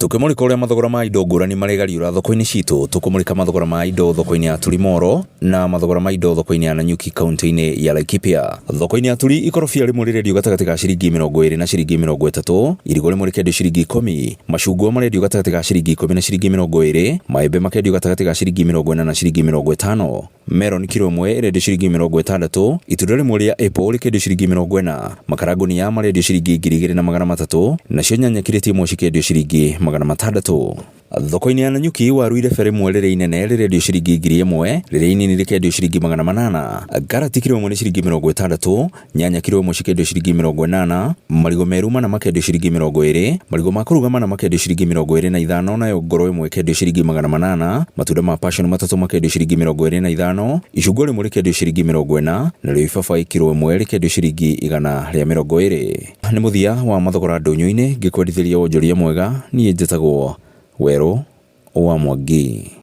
Tukimulika uria mathogora ma indo ngurani maregariura thoko-ini citu, tukumulika mathogora ma indo thoko-ini ya Aturi Moro na mathogora ma indo thoko-ini ya Nanyuki kaunti-ini ya Laikipia. Thoko-ini ya Aturi ikorobia rimwe rirendio gatagati ga ciringi 20 na ciringi 30, irigu rimwe rikendio ciringi 10, macungwa marendio gatagati ga ciringi 10 na ciringi 20, maembe makendio gatagati ga ciringi 40 na ciringi 50, melon kilo imwe irendio ciringi 60, itunda rimwe ria apple rikendio ciringi 40, makaranguni marendio ciringi 2,300, nacio nyanya kireti imwe cikendio ciringi 600. Thoko-ini ya Nanyuki waru irebe rimwe riria inene rirendio ciringi 1,000, riria inini rikendio ciringi 800, karati kilo imwe ni ciringi 60, nyanya kilo imwe cikendio ciringi 80, marigo meru mana makendio ciringi 20, marigo ma kuruga mana makendio ciringi 25, nayo ngoro imwe ikendio ciringi 800, matunda ma passion matatu makendio ciringi 25, icungwa rimwe rikendio ciringi 40, narĩo ibabaĩ kilo imwe rikendio ciringi 120. Nĩ muthia wa mathogora ndũnyũ-inĩ, ngĩkwendithĩria wonjoria mwega, niĩ njĩtagwo Werũ wa Mwangi.